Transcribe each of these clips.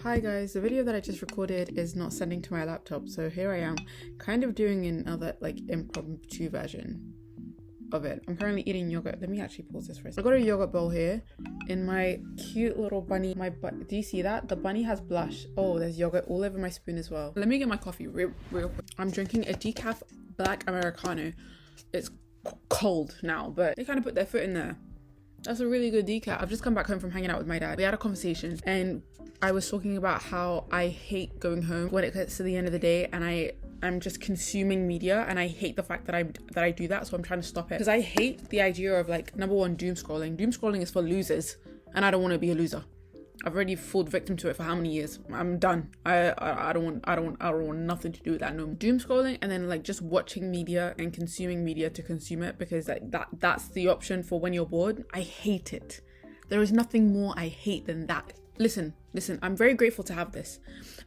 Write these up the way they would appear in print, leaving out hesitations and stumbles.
Hi guys, the video that I just recorded is not sending to my laptop, so here I am kind of doing another impromptu version of it. I'm currently eating yogurt. Let me actually pause this for a second. I got a yogurt bowl here in my cute little bunny. Do you see that? The bunny has blush. Oh, there's yogurt all over my spoon as well. Let me get my coffee real quick. I'm drinking a decaf black Americano. It's cold now, but they kind of put their foot in there. That's a really good decaf. I've just come back home from hanging out with my dad. We had a conversation and I was talking about how I hate going home when it gets to the end of the day and I'm just consuming media, and I hate the fact that I do that, so I'm trying to stop it. Because I hate the idea of, like, number one, doom scrolling. Doom scrolling is for losers, and I don't want to be a loser. I've already fallen victim to it for how many years? I'm done. I don't want nothing to do with that no more. Doom scrolling and then just watching media and consuming media to consume it, because that's the option for when you're bored. I hate it. There is nothing more I hate than that. Listen, I'm very grateful to have this.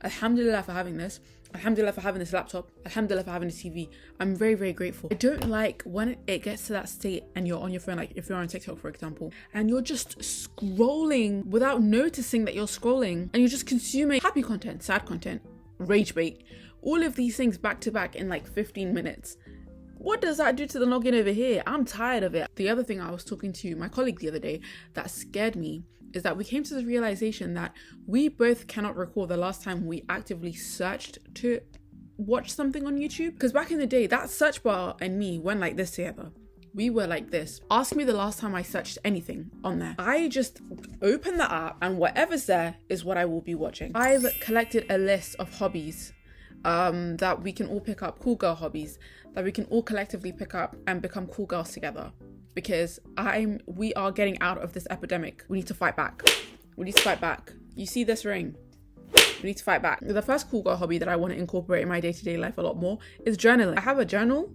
Alhamdulillah for having this. Alhamdulillah for having this laptop. Alhamdulillah for having this TV. I'm very, very grateful. I don't like when it gets to that state and you're on your phone, like if you're on TikTok, for example, and you're just scrolling without noticing that you're scrolling, and you're just consuming happy content, sad content, rage bait, all of these things back to back in 15 minutes. What does that do to the login over here? I'm tired of it. The other thing I was talking to my colleague the other day that scared me is that we came to the realization that we both cannot recall the last time we actively searched to watch something on YouTube. Because back in the day, that search bar and me went like this together. We were like this. Ask me the last time I searched anything on there. I just open the app and whatever's there is what I will be watching. I've collected a list of hobbies that we can all pick up, cool girl hobbies, that we can all collectively pick up and become cool girls together. Because we are getting out of this epidemic. We need to fight back. We need to fight back. You see this ring? We need to fight back. The first cool girl hobby that I want to incorporate in my day-to-day life a lot more is journaling. I have a journal.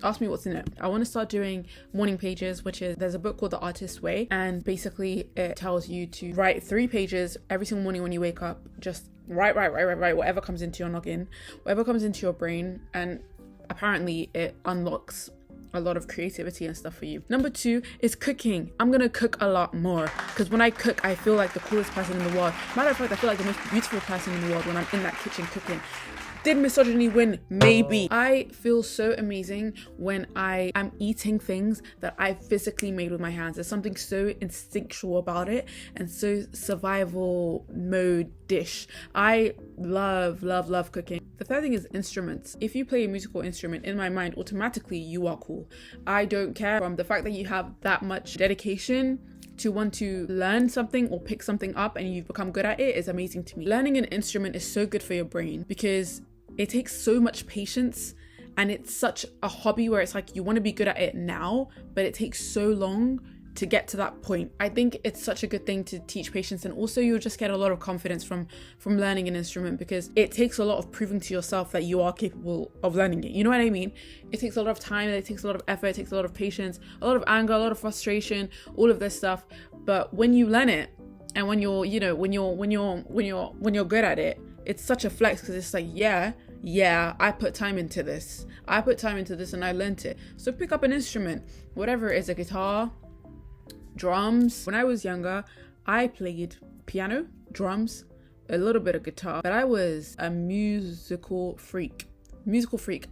Ask me what's in it. I want to start doing morning pages, there's a book called The Artist's Way, and basically it tells you to write 3 pages every single morning when you wake up. Just write whatever comes into your noggin, whatever comes into your brain, and apparently it unlocks a lot of creativity and stuff for you. Number 2 is cooking. I'm gonna cook a lot more, because when I cook, I feel like the coolest person in the world. Matter of fact, I feel like the most beautiful person in the world when I'm in that kitchen cooking. Did misogyny win? Maybe. I feel so amazing when I am eating things that I physically made with my hands. There's something so instinctual about it and so survival mode dish. I love cooking. The third thing is instruments. If you play a musical instrument, in my mind, automatically you are cool. I don't care. From the fact that you have that much dedication to want to learn something or pick something up and you've become good at it is amazing to me. Learning an instrument is so good for your brain because it takes so much patience, and it's such a hobby where it's like you want to be good at it now, but it takes so long to get to that point. I think it's such a good thing to teach patience, and also you'll just get a lot of confidence from learning an instrument, because it takes a lot of proving to yourself that you are capable of learning it. You know what I mean? It takes a lot of time, it takes a lot of effort, it takes a lot of patience, a lot of anger, a lot of frustration, all of this stuff. But when you learn it, and when you're good at it, it's such a flex, because it's like, yeah, I put time into this. And I learned it. So pick up an instrument, whatever it is, a guitar, drums. When I was younger, I played piano, drums, a little bit of guitar, but I was a musical freak.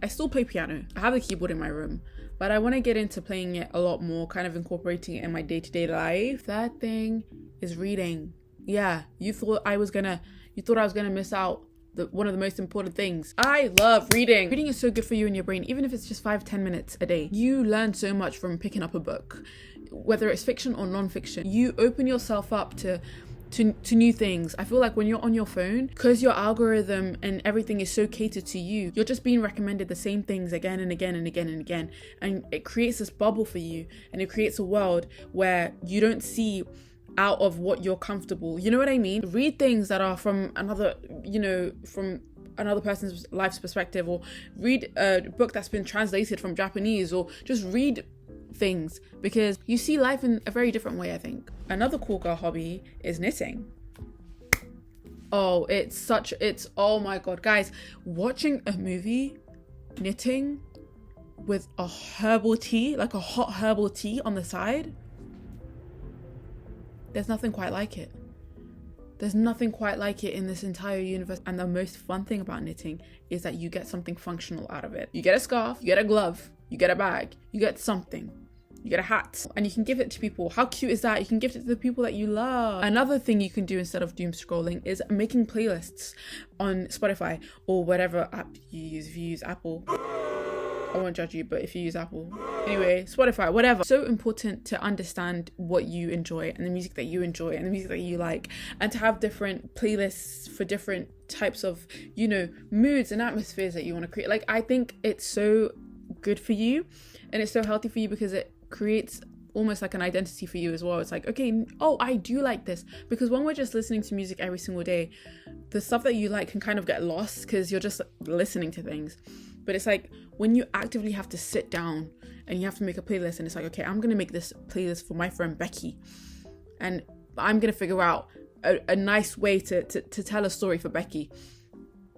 I still play piano. I have a keyboard in my room, but I want to get into playing it a lot more, kind of incorporating it in my day-to-day life. Third thing is reading. Yeah, you thought I was gonna miss out one of the most important things. I love reading. Reading is so good for you and your brain, even if it's just 5-10 minutes a day. You learn so much from picking up a book, whether it's fiction or non-fiction. You open yourself up to new things. I feel like when you're on your phone, because your algorithm and everything is so catered to you, you're just being recommended the same things again and again and again and again. And it creates this bubble for you, and it creates a world where you don't see out of what you're comfortable. You know what I mean? Read things that are from another person's life's perspective, or read a book that's been translated from Japanese, or just read things, because you see life in a very different way, I think. Another cool girl hobby is knitting. Oh my god, guys, watching a movie knitting with a herbal tea, like a hot herbal tea on the side, there's nothing quite like it. There's nothing quite like it in this entire universe. And the most fun thing about knitting is that you get something functional out of it. You get a scarf, you get a glove, you get a bag, you get something. You get a hat, and you can give it to people. How cute is that? You can gift it to the people that you love. Another thing you can do instead of doom scrolling is making playlists on Spotify or whatever app you use. If you use Apple, I won't judge you, but if you use Apple, anyway, Spotify, whatever. So important to understand what you enjoy and the music that you enjoy and the music that you like, and to have different playlists for different types of, you know, moods and atmospheres that you want to create. Like, I think it's so good for you and it's so healthy for you because it creates almost like an identity for you as well. It's like, okay, oh, I do like this. Because when we're just listening to music every single day, the stuff that you like can kind of get lost because you're just listening to things. But it's like when you actively have to sit down and you have to make a playlist, and it's like, okay, I'm gonna make this playlist for my friend Becky, and I'm gonna figure out a nice way to tell a story for Becky.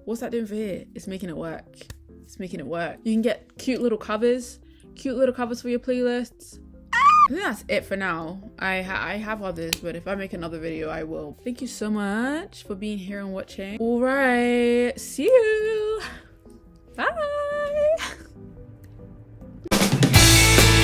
What's that doing for here? It's making it work. It's making it work. You can get cute little covers for your playlists. I think that's it for now. I have others, but if I make another video, I will. Thank you so much for being here and watching. All right, see you.